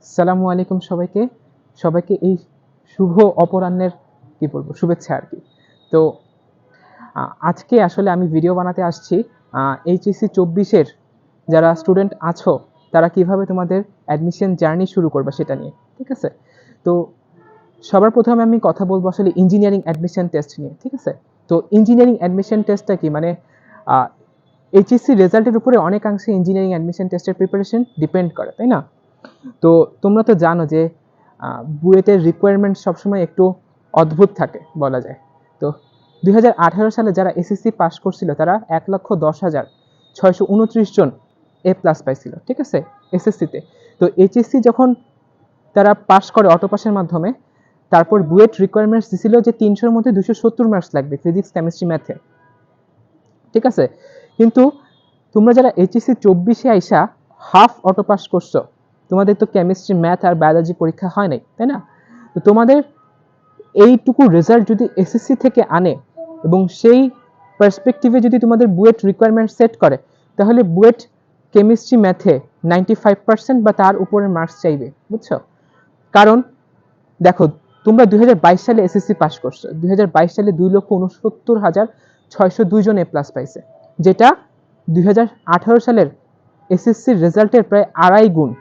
আসসালামু আলাইকুম সবাইকে। সবাইকে এই শুভ অপরাহ্নের কি বলবো শুভেচ্ছা আর কি। তো আজকে আসলে আমি ভিডিও বানাতে আসছি এইচএসসি 24-এর যারা স্টুডেন্ট আছো তারা কিভাবে তোমাদের অ্যাডমিশন জার্নি শুরু করবে সেটা নিয়ে। ঠিক আছে? তো সবার প্রথমে আমি কথা বলবো আসলে ইঞ্জিনিয়ারিং অ্যাডমিশন টেস্ট নিয়ে। ঠিক আছে? তো ইঞ্জিনিয়ারিং অ্যাডমিশন টেস্টটা কি মানে এইচএসসি রেজাল্টের উপরে অনেকাংশে ইঞ্জিনিয়ারিং অ্যাডমিশন টেস্টের প্রিপারেশন ডিপেন্ড করে, তাই না? তো তোমরা তো জানো যে বুয়েটের রিকোয়ারমেন্ট সবসময় একটু অদ্ভুত থাকে বলা যায়। তো 2018 সালে যারা এসএসসি পাস করছিল তারা 1,10,629 জন এ প্লাস পাইছিল। ঠিক আছে? এসএসসিতে। তো এইচএসসি যখন তারা পাস করে অটো পাসের মাধ্যমে, তারপর বুয়েট রিকোয়ারমেন্টস দিছিল যে 300-র মধ্যে 270 মার্কস লাগবে ফিজিক্স, কেমিস্ট্রি, ম্যাথে। ঠিক আছে? কিন্তু তোমরা যারা এইচএসসি 24-এ আইসা হাফ অটো পাস করছো, তোমাদের তো কেমিস্ট্রি, ম্যাথ আর বায়োলজি পরীক্ষা হয় নাই, তাই না? তো তোমাদের এইটুকু রেজাল্ট যদি এসএসসি থেকে আনে এবং সেই পার্সপেক্টিভে যদি তোমাদের বুয়েট রিকোয়ারমেন্ট সেট করে, তাহলে বুয়েট কেমিস্ট্রি, ম্যাথে 95% বা তার উপরে মার্কস চাইবে, বুঝছো? কারণ দেখো, তোমরা 2022 সালে এসএসসি পাস করছো। 2022 সালে 2,69,602 জন এ প্লাস পাইছে, যেটা 2018 সালের এসএসসির রেজাল্টের প্রায় 2.5 গুণ।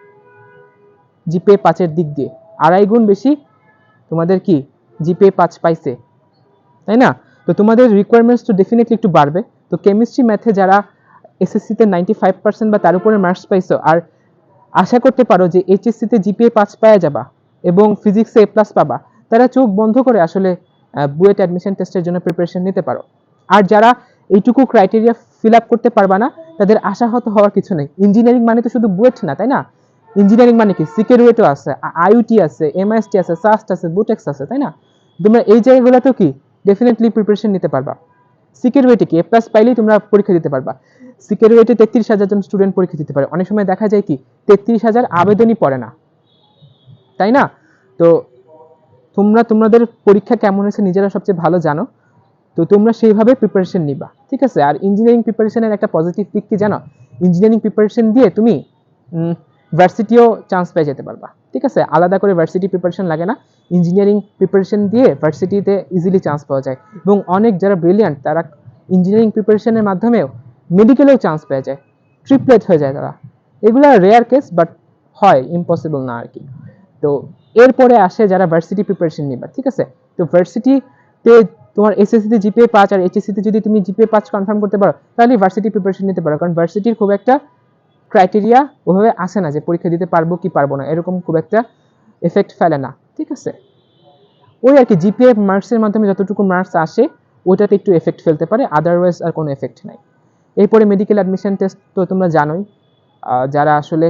জিপিএ 5-এর দিক দিয়ে 2.5 গুণ বেশি তোমাদের কি জিপিএ 5 পাইছে, তাই না? তো তোমাদের রিকোয়ারমেন্টস তো ডেফিনেটলি একটু বাড়বে। তো কেমিস্ট্রি, ম্যাথে যারা এসএসসিতে 95% বা তার উপরে মার্কস পাইছো আর আশা করতে পারো যে এইচএসসিতে জিপিএ 5 পাওয়া যাবা এবং ফিজিক্সে এ প্লাস পাবা, তারা চোখ বন্ধ করে আসলে বুয়েট অ্যাডমিশন টেস্টের জন্য প্রিপারেশন নিতে পারো। আর যারা এইটুকু ক্রাইটেরিয়া ফিল আপ করতে পারবা না, তাদের আশাহত হওয়ার কিছু নেই। ইঞ্জিনিয়ারিং মানে তো শুধু বুয়েট না, তাই না? ইঞ্জিনিয়ারিং মানে কি সিকিউরিটিও আছে, আইইউটি আছে, এমআইএসটি আছে, সাস্ট আছে, বুটেক্স আছে, তাই না? তোমরা এই জায়গাগুলোতেও কি ডেফিনেটলি প্রিপারেশন নিতে পারবা। সিকিউরিটি কি এ প্লাস পাইলেই তোমরা পরীক্ষা দিতে পারবা। সিকিউরিটি 33,000 জন স্টুডেন্ট পরীক্ষা দিতে পারে। অনেক সময় দেখা যায় কি 33,000 আবেদনই পড়ে না, তাই না? তো তোমরা তোমাদের পরীক্ষা কেমন হয়েছে নিজেরা সবচেয়ে ভালো জানো। তো তোমরা সেইভাবে প্রিপারেশন নিবা, ঠিক আছে? আর ইঞ্জিনিয়ারিং প্রিপারেশনের একটা পজিটিভ দিক কি জানো? ইঞ্জিনিয়ারিং প্রিপারেশন দিয়ে তুমি ভার্সিটিও চান্স পেয়ে যেতে পারবা। ঠিক আছে? আলাদা করে ভার্সিটি প্রিপারেশন লাগে না। ইঞ্জিনিয়ারিং প্রিপারেশন দিয়ে ভার্সিটিতে ইজিলি চান্স পাওয়া যায় এবং অনেক যারা ব্রিলিয়ান্ট তারা ইঞ্জিনিয়ারিং প্রিপারেশনের মাধ্যমেও মেডিকেলেও চান্স পেয়ে যায়, ট্রিপলেট হয়ে যায় তারা। এগুলো রেয়ার কেস, বাট হয়, ইম্পসিবল না আর কি। তো এরপরে আসে যারা ভার্সিটি প্রিপারেশন নিবা, ঠিক আছে? তো ভার্সিটিতে তোমার এসএসসিতে জিপিএ 5 আর এইচএসসিতে যদি তুমি জিপিএ 5 কনফার্ম করতে পারো, তাহলে ভার্সিটি প্রিপারেশন নিতে পারো। কারণ ভার্সিটির খুব একটা ক্রাইটেরিয়া ওভাবে আসে না যে পরীক্ষা দিতে পারবো কি পারবো না, এরকম খুব একটা এফেক্ট ফেলে না। ঠিক আছে? ওই আর কি জিপিএ মার্কসের মাধ্যমে যতটুকু মার্কস আসে ওইটাতে একটু এফেক্ট ফেলতে পারে, আদারওয়াইজ আর কোনো এফেক্ট নাই। এরপরে মেডিকেল অ্যাডমিশন টেস্ট তো তোমরা জানোই। যারা আসলে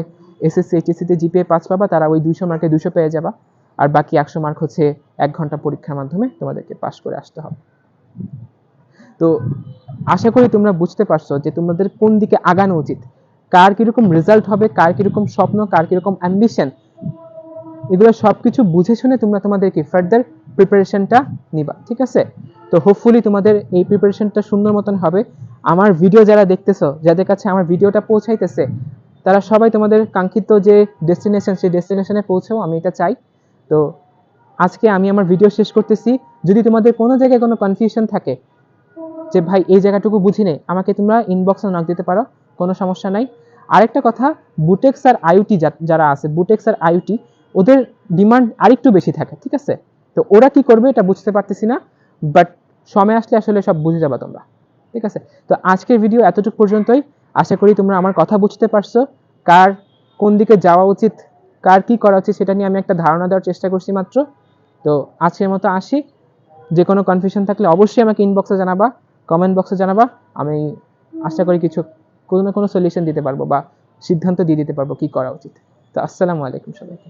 এসএসসি এইচএসসিতে জিপিএ 5 পাবা তারা ওই 200 মার্কে 200 পেয়ে যাবা। আর বাকি 100 মার্ক হচ্ছে 1 ঘন্টা পরীক্ষার মাধ্যমে তোমাদেরকে পাস করে আসতে হবে। তো আশা করি তোমরা বুঝতে পারছো যে তোমাদের কোন দিকে আগানো উচিত, কার কিরকম রেজাল্ট হবে, কার কিরকম স্বপ্ন, কার কিরকম অ্যাম্বিশন, এগুলো সবকিছু বুঝে শুনে তোমরা তোমাদেরকে ফার্দার প্রিপারেশনটা নিবা। ঠিক আছে? তো হোপফুলি তোমাদের এই প্রিপারেশনটা সুন্দর মতন হবে। আমার ভিডিও যারা দেখতেছো, যাদের কাছে আমার ভিডিওটা পৌঁছাইতেছে, তারা সবাই তোমাদের কাঙ্ক্ষিত যে ডেস্টিনেশন সেই ডেস্টিনেশনে পৌঁছাও, আমি এটা চাই। তো আজকে আমি আমার ভিডিও শেষ করতেছি। যদি তোমাদের কোনো জায়গায় কোনো কনফিউশন থাকে যে ভাই এই জায়গাটুকু বুঝি নেই, আমাকে তোমরা ইনবক্সে নক দিতে পারো, কোনো সমস্যা নাই। আরেকটা কথা, বুটেক্স আর আইইউটি যারা আছে, বুটেক্স আর আইইউটি ওদের ডিমান্ড আরেকটু বেশি থাকে। ঠিক আছে? তো ওরা কি করবে এটা বুঝতে পারতেছি না, বাট সময় আসলে আসলে সব বুঝে যাবা তোমরা। ঠিক আছে? তো আজকের ভিডিও এতটুকু পর্যন্তই। আশা করি তোমরা আমার কথা বুঝতে পারছো, কার কোন দিকে যাওয়া উচিত, কার কি করা উচিত সেটা নিয়ে আমি একটা ধারণা দেওয়ার চেষ্টা করছি মাত্র। তো আজকের মতো আসি। যে কোনো কনফিউশন থাকলে অবশ্যই আমাকে ইনবক্সে জানাবা, কমেন্ট বক্সে জানাবা। আমি আশা করি কোনো না কোনো সলিউশন দিতে পারবো বা সিদ্ধান্ত দিয়ে দিতে পারবো কি করা উচিত। তো আসসালামু আলাইকুম সবাইকে।